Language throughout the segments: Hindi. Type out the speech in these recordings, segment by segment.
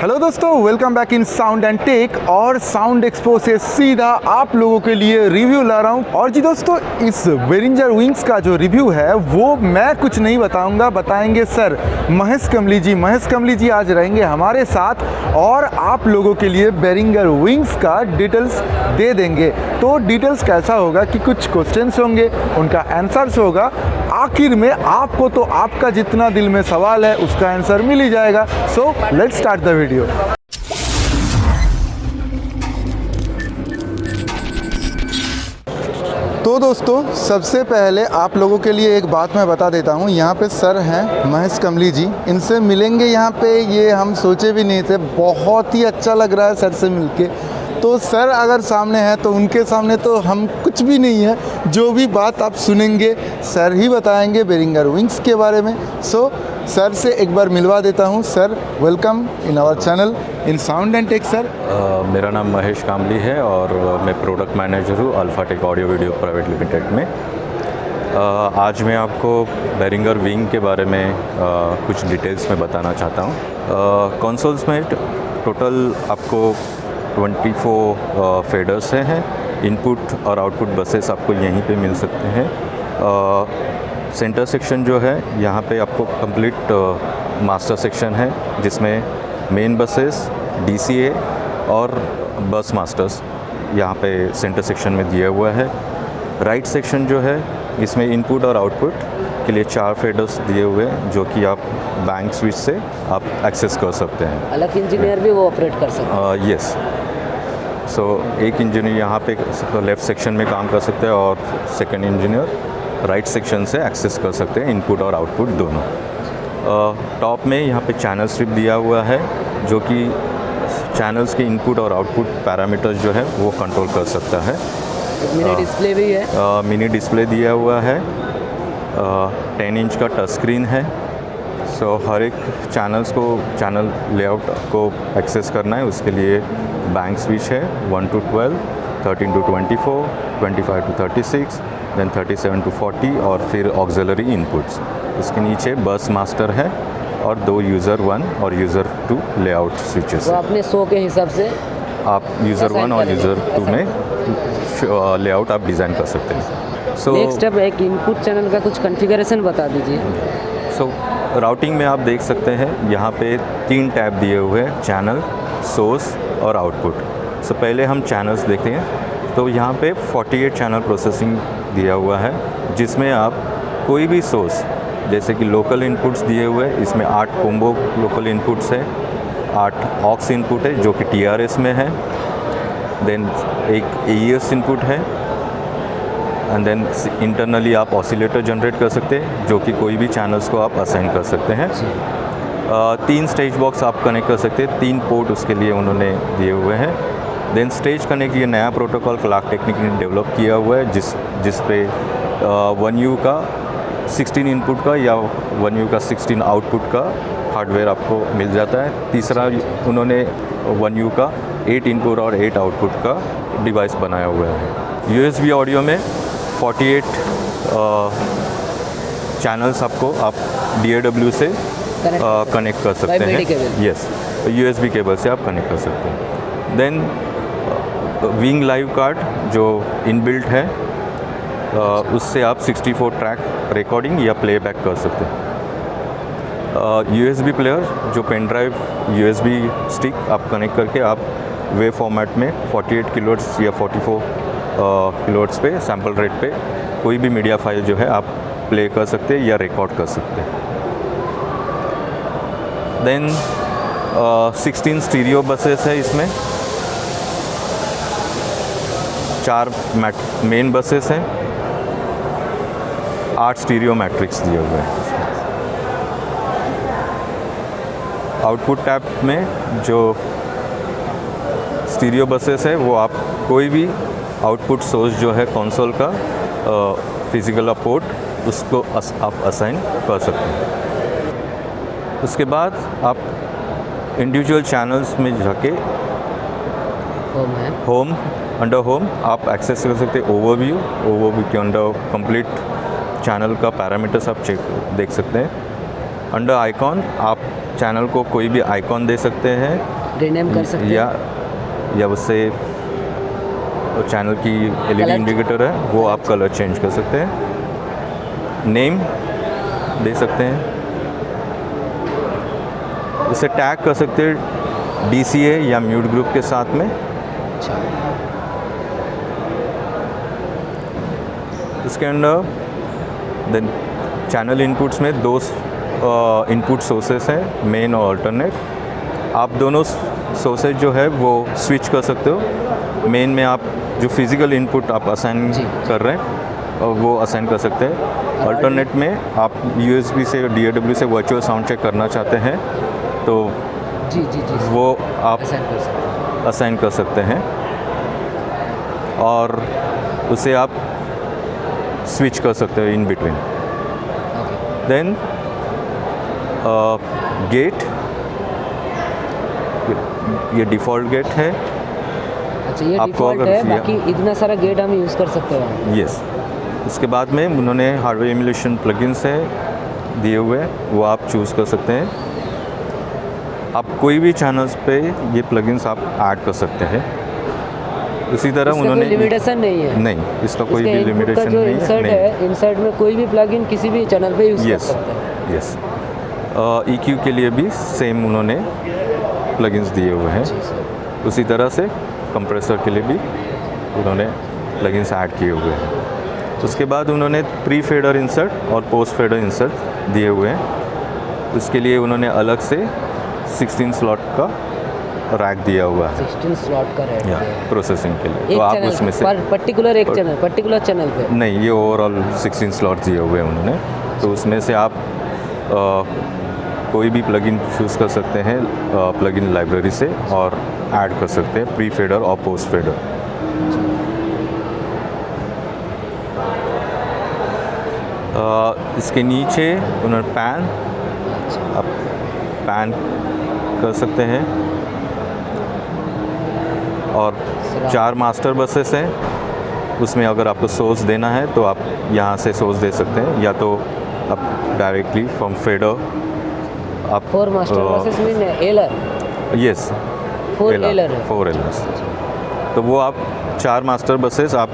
हेलो दोस्तों, welcome back in sound and tech. और साउंड एक्सपो से सीधा आप लोगों के लिए रिव्यू ला रहा हूं। और जी दोस्तों, इस बेरिंजर विंग्स का जो रिव्यू है वो मैं कुछ नहीं बताऊंगा, बताएंगे सर महेश कमली जी। महेश कमली जी आज रहेंगे हमारे साथ और आप लोगों के लिए बेरिंजर विंग्स का डिटेल्स दे देंगे। तो डिटेल्स कैसा होगा कि कुछ क्वेश्चंस होंगे, उनका आंसर्स होगा, आखिर में आपको तो आपका जितना दिल में सवाल है उसका आंसर मिल ही जाएगा। So let's start the video. तो दोस्तों, सबसे पहले आप लोगों के लिए एक बात मैं बता देता हूँ। यहाँ पे सर हैं महेश कमली जी, इनसे मिलेंगे यहाँ पे, ये हम सोचे भी नहीं थे। बहुत ही अच्छा लग रहा है सर से मिलके। तो सर अगर सामने हैं तो उनके सामने तो हम कुछ भी नहीं है। जो भी बात आप सुनेंगे सर ही बताएंगे बेरिंजर विंग्स के बारे में। सो सर से एक बार मिलवा देता हूं। Sir welcome in our channel in sound and tech. Sir मेरा नाम महेश कामली है और मैं प्रोडक्ट मैनेजर हूँ अल्फाटेक ऑडियो वीडियो प्राइवेट लिमिटेड में। आज मैं आपको बेरिंजर विंग के बारे में कुछ डिटेल्स में बताना चाहता हूँ। कंसोल्स में टोटल आपको 24 फेडर्स हैं। इनपुट और आउटपुट बसेस आपको यहीं पे मिल सकते हैं। सेंटर सेक्शन जो है यहाँ पे आपको कंप्लीट मास्टर सेक्शन है, जिसमें मेन बसेस, DCA और बस मास्टर्स यहाँ पे सेंटर सेक्शन में दिया हुआ है। राइट सेक्शन जो है इसमें इनपुट और आउटपुट के लिए 4 फेडर्स दिए हुए हैं, जो कि आप बैंक स्विच से आप एक्सेस कर सकते हैं। अलग इंजीनियर भी वो ऑपरेट कर सकते हैं? यस। सो एक इंजीनियर यहाँ पे लेफ़्ट सेक्शन में काम कर सकते हैं और सेकंड इंजीनियर राइट सेक्शन से एक्सेस कर सकते हैं इनपुट और आउटपुट दोनों। टॉप में यहाँ पे चैनल स्ट्रिप दिया हुआ है, जो कि चैनल्स के इनपुट और आउटपुट पैरामीटर्स जो है वो कंट्रोल कर सकता है। मिनी डिस्प्ले भी है? मिनी डिस्प्ले दिया हुआ है। 10 इंच का टच स्क्रीन है। सो हर एक चैनल लेआउट को एक्सेस करना है, उसके लिए बैंक स्विच है 1 to 12, 13 to 24, 25 to 36, then 37 to 40 और फिर ऑक्सिलरी इनपुट्स। इसके नीचे बस मास्टर है और 2 यूज़र 1 और यूज़र 2 लेआउट स्विचेस। तो अपने शो के हिसाब से आप यूज़र 1 और यूज़र 2 में लेआउट आप डिज़ाइन कर सकते हैं। सो नेक्स्ट अब एक इनपुट चैनल का कुछ कॉन्फ़िगरेशन बता दीजिए। सो राउटिंग में आप देख सकते हैं यहाँ पे 3 टैब दिए हुए हैं, चैनल, सोर्स और आउटपुट। सो पहले हम चैनल्स देखते हैं। तो यहाँ पे 48 चैनल प्रोसेसिंग दिया हुआ है, जिसमें आप कोई भी सोर्स, जैसे कि लोकल इनपुट्स दिए हुए हैं, इसमें 8 कॉम्बो लोकल इनपुट्स है, 8 ऑक्स इनपुट है जो कि TRS में है, देन एक AES इनपुट है, एंड देन इंटरनली आप ऑसिलेटर जनरेट कर सकते हैं, जो कि कोई भी चैनल्स को आप असाइन कर सकते हैं। 3 स्टेज बॉक्स आप कनेक्ट कर सकते हैं, 3 पोर्ट उसके लिए उन्होंने दिए हुए हैं। देन स्टेज कनेक्ट, ये नया प्रोटोकॉल क्लॉक टेक्निक ने डेवलप किया हुआ है, जिस पे 1U का 16 इनपुट का या 1U का 16 आउटपुट का हार्डवेयर आपको मिल जाता है। तीसरा उन्होंने 1U का 8 इनपुट और 8 आउटपुट का डिवाइस बनाया हुआ है। USB ऑडियो में 48 चैनल्स आपको आप DAW से कनेक्ट कर सकते हैं। यस, USB केबल से आप कनेक्ट कर सकते हैं। देन विंग लाइव कार्ड जो इनबिल्ट है, उससे आप 64 ट्रैक रिकॉर्डिंग या प्लेबैक कर सकते हैं। USB प्लेयर, जो पेन ड्राइव USB स्टिक आप कनेक्ट करके आप वेव फॉर्मेट में 48 किलोहर्ट्ज़ या 44 किलोहर्ट्ज़ पे सैम्पल रेट पे कोई भी मीडिया फाइल जो है आप प्ले कर सकते हैं या रिकॉर्ड कर सकते हैं। देन 16 स्टीरियो बसेस है इसमें, 4 मेन बसेस हैं, 8 स्टीरियो मैट्रिक्स दिए हुए हैं। आउटपुट टैब में जो स्टीरियो बसेस है वो आप कोई भी आउटपुट सोर्स जो है कंसोल का फिजिकल पोर्ट, उसको आप असाइन कर सकते हैं। उसके बाद आप इंडिविजुअल चैनल्स में जाके होम अंडर होम आप एक्सेस कर सकते हैं। ओवरव्यू के अंडर कंप्लीट चैनल का पैरामीटर्स आप देख सकते हैं। अंडर आइकॉन आप चैनल को कोई भी आइकॉन दे सकते हैं रीनेम कर सकते हैं। या उससे चैनल की एलईडी Color- इंडिकेटर है वो आप कलर चेंज कर सकते हैं। नेम दे सकते हैं। इसे टैग कर सकते हैं DCA या म्यूट ग्रुप के साथ में। अच्छा, इसके अंदर देन चैनल इनपुट्स में दो इनपुट सोर्सेस हैं, मेन और अल्टरनेट। आप दोनों सोर्सेज जो है वो स्विच कर सकते हो। मेन में आप जो फिज़िकल इनपुट आप असाइन जी। कर रहे हैं और वो असाइन कर सकते हैं। अल्टरनेट में आप USB से DAW से वर्चुअल साउंड चेक करना चाहते हैं तो जी जी जी वो आप असाइन कर सकते हैं। असाइन कर सकते हैं और उसे आप स्विच कर सकते हो in between. Okay, then gate, ये डिफ़ॉल्ट गेट है। अच्छा ये आपको डिफ़ॉल्ट अगर- है, बाकी इतना सारा गेट हम यूज़ कर सकते हैं। यस। उसके बाद में उन्होंने हार्डवेयर एमुलेशन प्लगइन्स है दिए हुए हैं, वो आप चूज़ कर सकते हैं। आप कोई भी चैनल्स पे ये प्लगइन्स आप ऐड कर सकते हैं। उसी तरह इसका उन्होंने कोई लिमिटेशन नहीं है। नहीं, इसका कोई इसके भी इनपुट का लिमिटेशन जो नहीं इंसर्ट है। है, इंसर्ट में कोई भी प्लगइन किसी भी चैनल पे यूज़ कर यस सकते हैं। यस। EQ के लिए भी सेम उन्होंने प्लगइन्स दिए हुए हैं। जी सर। उसी तरह से कंप्रेसर के लिए भी उन्होंने प्लगइन्स ऐड किए हुए हैं। उसके बाद उन्होंने प्री फेडर इंसर्ट और पोस्ट फेडर इंसर्ट दिए हुए हैं। उसके लिए उन्होंने अलग से 16 स्लॉट का रैक दिया हुआ है 16 स्लॉट का रेट या प्रोसेसिंग के लिए। एक तो आप चैनल उसमें से पर्टिकुलर एक चैनल पर्टिकुलर चैनल पे। नहीं, ये ओवरऑल 16 स्लॉट दिए हुए हैं उन्होंने। तो उसमें से आप कोई भी प्लगइन चूज़ कर सकते हैं प्लगइन लाइब्रेरी से और ऐड कर सकते हैं प्री फेडर और पोस्ट फेडर। इसके नीचे उन्होंने पैन, आप पैन कर सकते हैं। और 4 मास्टर बसेस हैं, उसमें अगर आपको सोर्स देना है तो आप यहाँ से सोर्स दे सकते हैं, या तो आप डायरेक्टली फ्रॉम फेडर आप 4 मास्टर बसेस मीन एलर। यस 4 एलर है। 4 एलर्स। तो वो आप 4 मास्टर बसेस आप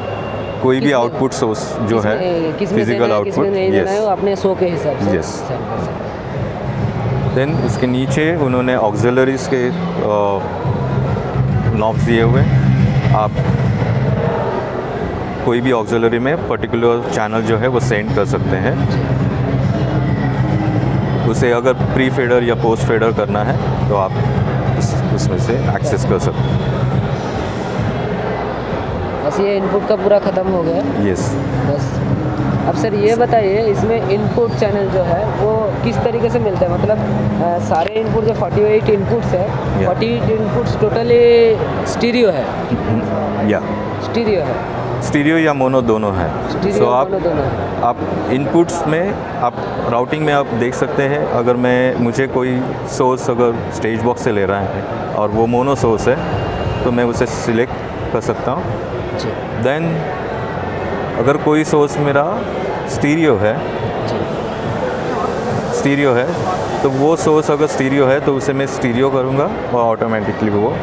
कोई भी किसमें- आउटपुट सोर्स जो है किसमें फिजिकल देना है, किसमें आउटपुट, नहीं देना है, वो अपने शो के हिसाब से Yes. सेट कर सकते हैं। देन इसके नीचे उन्होंने ऑक्सिलरीज के नॉब्स दिए हुए हैं। आप कोई भी ऑक्सिलरी में पर्टिकुलर चैनल जो है वो सेंड कर सकते हैं। उसे अगर प्री फेडर या पोस्ट फेडर करना है तो आप उसमें से एक्सेस कर सकते हैं। बस ये इनपुट का पूरा ख़त्म हो गया। यस। बस अब सर ये बताइए, इसमें इनपुट चैनल जो है वो किस तरीके से मिलता है? मतलब सारे इनपुट जो 48 इनपुट्स है, Yeah. 48 इनपुट्स टोटली स्टीरियो है। या स्टीरियो है। स्टीरियो या मोनो दोनों है। स्टीरियो So मोनो दोनों है। आप इनपुट्स में आप राउटिंग में आप देख सकते हैं, अगर मुझे कोई सोर्स अगर स्टेज बॉक्स से ले रहा है और वो मोनो सोर्स है तो मैं उसे सिलेक्ट कर सकता हूँ। जी देन अगर कोई सोर्स मेरा स्टीरियो है तो वो सोर्स अगर स्टीरियो है तो उसे मैं स्टीरियो करूँगा और ऑटोमेटिकली वो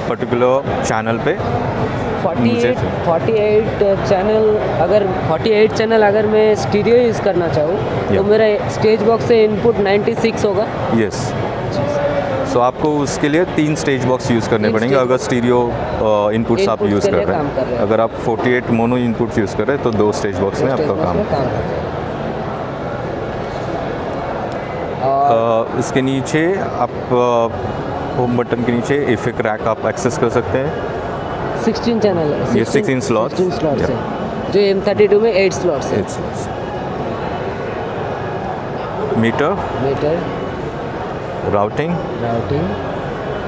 पर्टिकुलर चैनल पे 48 चैनल अगर मैं स्टीरियो यूज़ करना चाहूँ तो Yeah. मेरा स्टेज बॉक्स से इनपुट 96 होगा। यस। सो आपको उसके लिए 3 स्टेज बॉक्स यूज़ करने 3 पड़ेंगे stage अगर स्टीरियो इनपुट्स आप Inputs यूज़ के कर लिए रहे काम कर रहे हैं। हैं। अगर आप 48 मोनो इनपुट्स यूज़ कर रहे हैं तो 2 स्टेज बॉक्स में स्टेज आपका बॉक्स काम में काम करते हैं। और इसके नीचे आप होम बटन के नीचे इफेक्ट रैक आप एक्सेस कर सकते हैं। 16 चैनल है। ये 16 slots. 16 slots Yeah. है, जो M32 में 8 स्लॉट्स है। मीटर, मीटर, राउटिंग,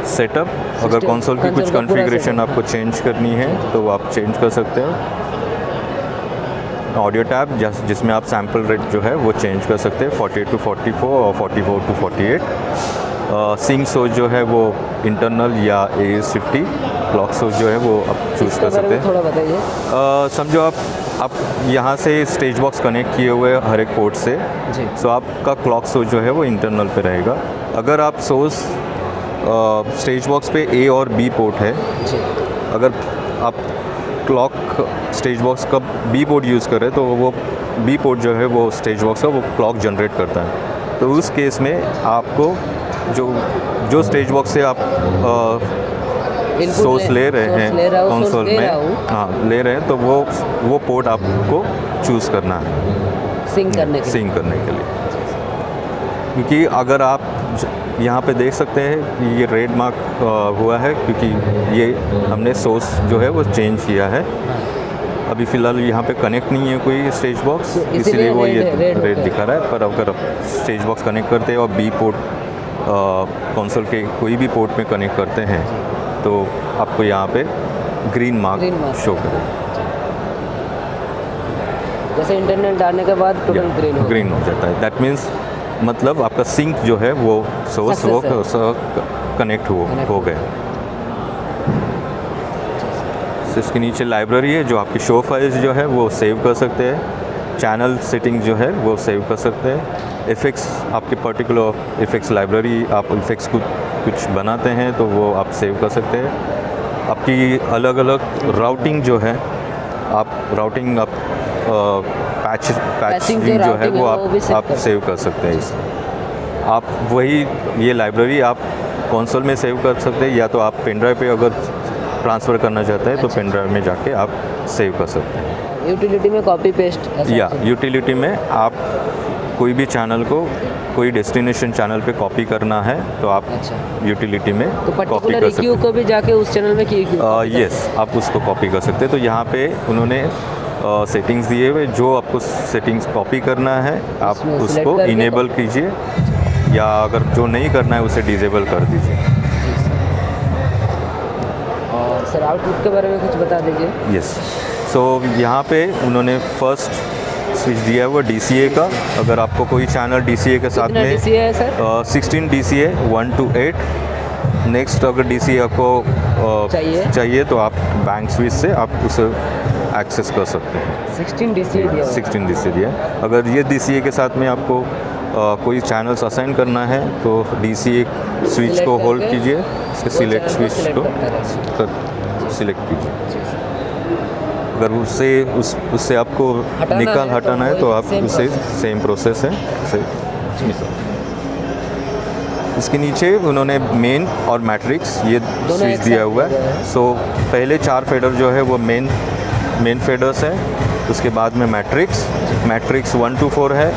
सेटअप, अगर System- कंसोल की कुछ console का पूरा कॉन्फ़िगरेशन setup। आपको चेंज करनी है तो आप चेंज कर सकते हो। ऑडियो टैब जिसमें आप सैम्पल रेट जो है वो चेंज कर सकते हैं 48 to 44 और 44 to 48। सिंक सोर्स जो है वो इंटरनल या AS50, क्लॉक सोर्स जो है वो आप चूज़ इसके कर बारे सकते में हैं। थोड़ा बताइए। समझो आप आप यहाँ से स्टेज बॉक्स कनेक्ट किए हुए हर एक पोर्ट से, जी सो आपका क्लॉक सोर्स जो है वो इंटरनल पे रहेगा। अगर आप सोर्स स्टेज बॉक्स पे ए और बी पोर्ट है, जी अगर आप क्लॉक स्टेज बॉक्स का बी पोर्ट यूज़ करें तो वो बी पोर्ट जो है वो स्टेज बॉक्स का वो क्लॉक जनरेट करता है। तो उस केस में आपको जो स्टेज बॉक्स से आप सोर्स ले रहे हैं कंसोल में, हाँ ले रहे हैं, तो वो पोर्ट आपको चूज़ करना है सिंक करने के लिए। क्योंकि अगर आप यहाँ पे देख सकते हैं कि ये रेड मार्क हुआ है क्योंकि ये हमने सोर्स जो है वो चेंज किया है। अभी फ़िलहाल यहाँ पे कनेक्ट नहीं है कोई स्टेज बॉक्स, इसीलिए वो ये रेड दिखा रहा है। पर अगर आप स्टेज बॉक्स कनेक्ट करते हैं और बी पोर्ट कंसोल के कोई भी पोर्ट में कनेक्ट करते हैं तो आपको यहाँ पे ग्रीन मार्क शो करेगा। जैसे इंटरनेट डालने के बाद टोटल ग्रीन हो जाता है। दैट मीन्स मतलब आपका सिंक जो है वो सोर्स वो कनेक्ट हो गया। तो इसके नीचे लाइब्रेरी है जो आपकी शो फाइल्स जो है वो सेव कर सकते हैं। चैनल सेटिंग जो है वो सेव कर सकते हैं। इफ़ेक्ट्स, आपके पर्टिकुलर इफ़ेक्ट्स लाइब्रेरी, आप इफ़ेक्ट्स कुछ बनाते हैं तो वो आप सेव कर सकते हैं। आपकी अलग अलग राउटिंग जो है, राउटिंग पैचिंग जो है वो आप सेव कर सकते हैं इसमें। आप वही ये लाइब्रेरी आप कंसोल में सेव कर सकते हैं, या तो आप पेन ड्राइव पे अगर ट्रांसफ़र करना चाहते हैं तो पेन ड्राइव में जाके आप सेव कर सकते हैं। यूटिलिटी में कॉपी पेस्ट, या यूटिलिटी में आप कोई भी चैनल को कोई डेस्टिनेशन चैनल पे कॉपी करना है तो आप यूटिलिटी में तो कॉपी कर सकते हैं। को भी जाके उस चैनल में यस, आप उसको कॉपी कर सकते हैं। तो यहाँ पे उन्होंने सेटिंग्स दिए हुए, जो आपको सेटिंग्स कॉपी करना है आप उसको इनेबल कीजिए, या अगर जो नहीं करना है उसे डिसेबल कर दीजिए। और सर आउटपुट के बारे में कुछ बता दीजिए। यस, सो यहाँ पे उन्होंने फर्स्ट स्विच दिया हुआ DCA का। अगर आपको कोई चैनल DCA के साथ में DCA है सर? 16 DCA 1 to 8। नेक्स्ट अगर DCA आपको चाहिए तो आप बैंक स्विच से आप उसे एक्सेस कर सकते हैं। 16 DCA दिया। अगर ये DCA के साथ में आपको कोई चैनल्स असाइन करना है तो DCA स्विच को होल्ड कीजिए, इसके सिलेक्ट स्विच को सिलेक्ट कीजिए। अगर उससे आपको हटाना है तो आप उससे सेम प्रोसेस है इसके नीचे उन्होंने मेन और मैट्रिक्स ये स्विच दिया हुआ है। सो पहले 4 फेडर जो है वो मेन फेडर्स है, उसके बाद में मैट्रिक्स 1 to 4 है।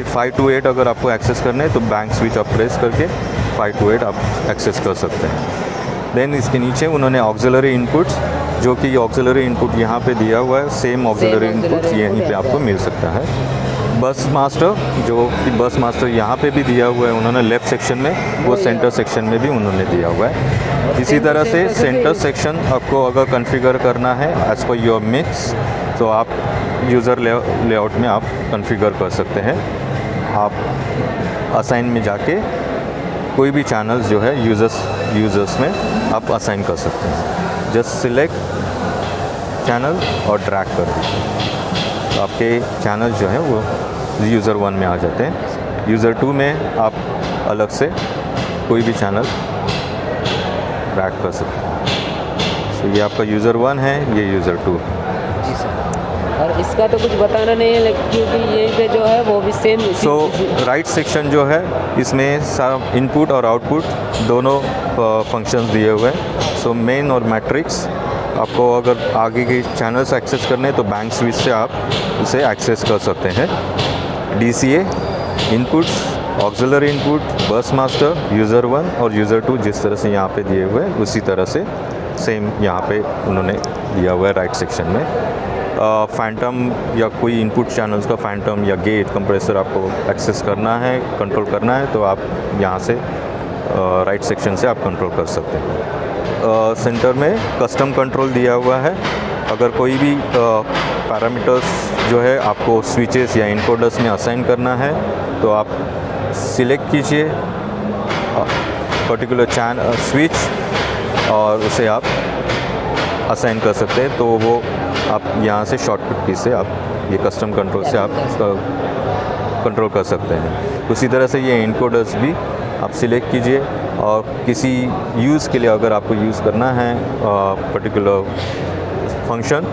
5 to 8 अगर आपको एक्सेस करना है तो बैंक स्विच आप प्रेस करके 5 to 8 आप एक्सेस कर सकते हैं। देन इसके नीचे उन्होंने ऑक्सिलरी इनपुट्स, जो कि ऑक्सिलरी इनपुट यहाँ पे दिया हुआ है, सेम ऑक्सिलरी इनपुट यहीं पे आपको मिल सकता है। बस मास्टर, जो कि बस मास्टर यहाँ पे भी दिया हुआ है उन्होंने लेफ़्ट सेक्शन में, वो सेंटर सेक्शन में भी उन्होंने दिया हुआ है। इसी तरह से सेंटर सेक्शन आपको अगर कॉन्फ़िगर करना है एज़ पर योर मिक्स तो आप यूज़र लेआउट में आप कॉन्फ़िगर कर सकते हैं। आप असाइन में जाके कोई भी चैनल्स जो है यूज़र्स में आप असाइन कर सकते हैं। जस्ट सिलेक्ट चैनल और ड्रैग कर दीजिए, तो आपके चैनल जो हैं वो यूज़र 1 में आ जाते हैं। यूज़र 2 में आप अलग से कोई भी चैनल ड्रैग कर सकते हैं। तो ये आपका यूज़र 1 है, ये यूज़र 2। जी सर, और इसका तो कुछ बताना नहीं है क्योंकि यहीं पे जो है वो भी सेम। सो राइट सेक्शन जो है इसमें सारा इनपुट और आउटपुट दोनों फंक्शंस दिए हुए हैं। सो मेन और मैट्रिक्स, आपको अगर आगे के चैनल्स एक्सेस करने हैं तो बैंक स्विच से आप उसे एक्सेस कर सकते हैं। DCA इनपुट्स, ऑक्सिलरी इनपुट, बस मास्टर, यूज़र 1 और यूज़र 2 जिस तरह से यहाँ पे दिए हुए हैं उसी तरह से सेम यहाँ पे उन्होंने दिया हुआ है राइट सेक्शन में। फैंटम या कोई इनपुट चैनल्स का फैंटम या गेट कंप्रेसर आपको एक्सेस करना है, कंट्रोल करना है तो आप यहाँ से राइट सेक्शन से आप कंट्रोल कर सकते हैं। सेंटर में कस्टम कंट्रोल दिया हुआ है। अगर कोई भी पैरामीटर्स जो है आपको स्विचेस या इनकोडर्स में असाइन करना है तो आप सिलेक्ट कीजिए पर्टिकुलर स्विच और उसे आप असाइन कर सकते हैं, तो वो आप यहाँ से शॉर्टकट की से आप ये कस्टम कंट्रोल से आप कंट्रोल कर सकते हैं। उसी तरह से ये एनकोडर्स भी आप सिलेक्ट कीजिए और किसी यूज़ के लिए अगर आपको यूज़ करना है पर्टिकुलर फंक्शन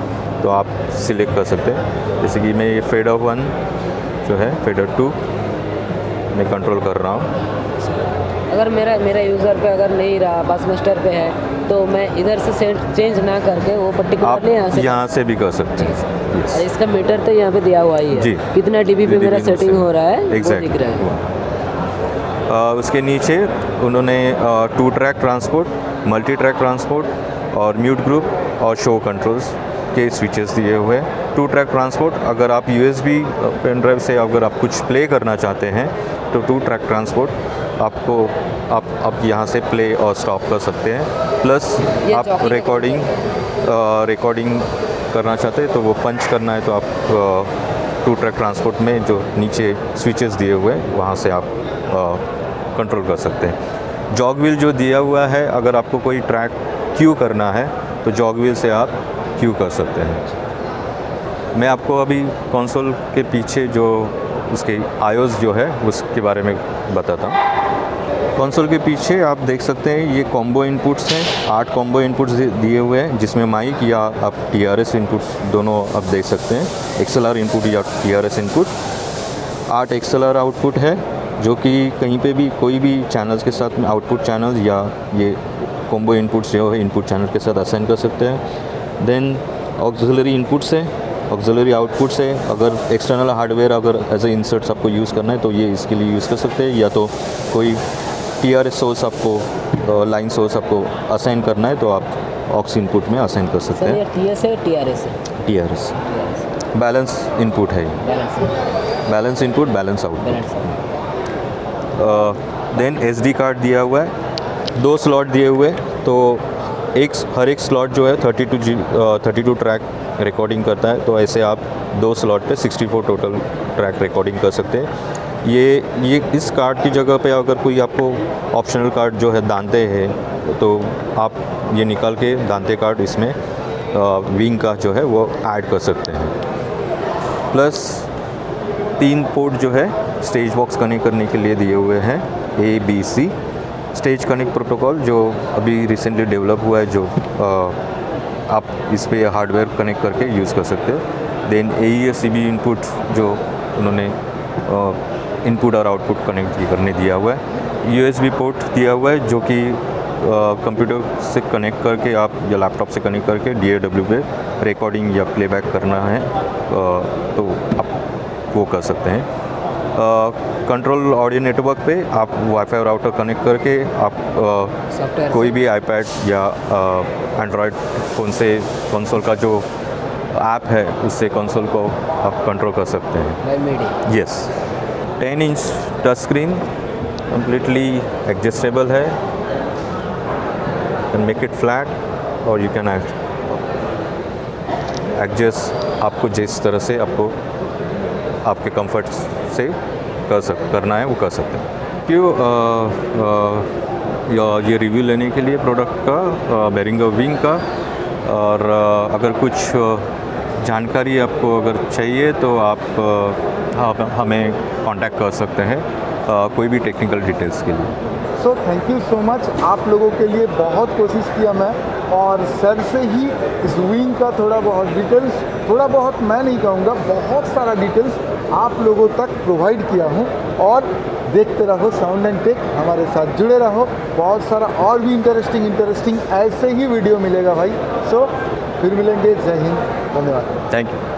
तो आप सिलेक्ट कर सकते हैं। जैसे कि मैं ये फेडर 1 जो है फेडर 2 मैं कंट्रोल कर रहा हूँ। अगर मेरा यूज़र पे अगर नहीं रहा, बस मास्टर पे है, तो मैं इधर से चेंज ना करके वो आप पर्टिकुलरली यहाँ से भी कर सकते हैं। और इसका मीटर तो यहाँ पे दिया हुआ ही है जी। कितना डीबी पे मेरा DB सेटिंग हो रहा है, वो एग्जैक्ट दिख रहा है। उसके नीचे उन्होंने 2 track transport, multi track transport और म्यूट ग्रुप और शो कंट्रोल्स के स्विचेस दिए हुए हैं। 2 ट्रैक ट्रांसपोर्ट, अगर आप USB पेन ड्राइव से अगर आप कुछ प्ले करना चाहते हैं तो 2 ट्रैक ट्रांसपोर्ट आपको आप यहाँ से प्ले और स्टॉप कर सकते हैं। प्लस आप रिकॉर्डिंग करना चाहते हैं तो वो पंच करना है तो आप 2 ट्रैक ट्रांसपोर्ट में जो नीचे स्विचेस दिए हुए हैं वहाँ से आप कंट्रोल कर सकते हैं। जॉग व्हील जो दिया हुआ है, अगर आपको कोई ट्रैक क्यू करना है तो जॉग व्हील से आप क्यू कर सकते हैं। मैं आपको अभी कंसोल के पीछे जो उसके आयोस जो है उसके बारे में बताता हूँ। कंसोल के पीछे आप देख सकते हैं ये कॉम्बो इनपुट्स हैं, 8 कॉम्बो इनपुट्स दिए हुए हैं जिसमें माइक या आप TRS इनपुट्स दोनों आप देख सकते हैं, XLR इनपुट या TRS इनपुट। 8 XLR आउटपुट है जो कि कहीं पे भी कोई भी चैनल्स के साथ में आउटपुट चैनल्स या ये कॉम्बो इनपुट्स जो है इनपुट चैनल के साथ असाइन कर सकते हैं। देन ऑक्सिलरी इनपुट्स है, ऑक्सिलरी आउटपुट्स है। अगर एक्सटर्नल हार्डवेयर अगर एज ए इंसर्ट्स आपको यूज़ करना है तो ये इसके लिए यूज़ कर सकते हैं, या तो कोई TRS सोर्स आपको लाइन सोर्स आपको असाइन करना है तो आप ऑक्स इनपुट में असाइन कर सकते सर हैं। ये TS है TRS है? TRS बैलेंस इनपुट है, balance input balance output. Then SD card दिया हुआ है, 2 स्लॉट दिए हुए, तो हर एक स्लॉट जो है 32 ट्रैक रिकॉर्डिंग करता है, तो ऐसे आप 2 स्लॉट पे 64 टोटल ट्रैक रिकॉर्डिंग कर सकते हैं। ये इस कार्ड की जगह पे अगर कोई आपको ऑप्शनल कार्ड जो है दांते है तो आप ये निकाल के दांते कार्ड इसमें विंग का जो है वो ऐड कर सकते हैं। प्लस 3 पोर्ट जो है स्टेज बॉक्स कनेक्ट करने के लिए दिए हुए हैं, ABC स्टेज कनेक्ट प्रोटोकॉल जो अभी रिसेंटली डेवलप हुआ है, जो आप इस पे हार्डवेयर कनेक्ट करके यूज़ कर सकते हैं। देन AES-CB इनपुट जो उन्होंने इनपुट और आउटपुट कनेक्ट करने दिया हुआ है। USB पोर्ट दिया हुआ है जो कि कंप्यूटर से कनेक्ट करके आप या लैपटॉप से कनेक्ट करके DAW पे रिकॉर्डिंग या प्लेबैक करना है तो आप वो कर सकते हैं। कंट्रोल ऑडियो नेटवर्क पे आप वाईफाई राउटर कनेक्ट करके आप कोई भी iPad या एंड्रॉयड फ़ोन से कंसोल का जो ऐप है उससे कंसोल को आप कंट्रोल कर सकते हैं। Yes, 10 inch touch screen completely adjustable है, कैन मेक इट फ्लैट और यू कैन एडजस्ट आपको जिस तरह से आपको आपके कंफर्ट से करना है वो कर सकते हैं। क्यों ये रिव्यू लेने के लिए प्रोडक्ट का बेरिंगर विंग का, और अगर कुछ जानकारी आपको अगर चाहिए तो आप हमें कांटेक्ट कर सकते हैं कोई भी टेक्निकल डिटेल्स के लिए। So thank you so much. आप लोगों के लिए बहुत कोशिश किया मैं, और सर से ही इस विंग का थोड़ा बहुत डिटेल्स, थोड़ा बहुत मैं नहीं कहूँगा, बहुत सारा डिटेल्स आप लोगों तक प्रोवाइड किया हूँ। और देखते रहो साउंड एंड टेक, हमारे साथ जुड़े रहो, बहुत सारा और भी इंटरेस्टिंग ऐसे ही वीडियो मिलेगा भाई। सो फिर मिलेंगे, जय हिंद, धन्यवाद, थैंक यू।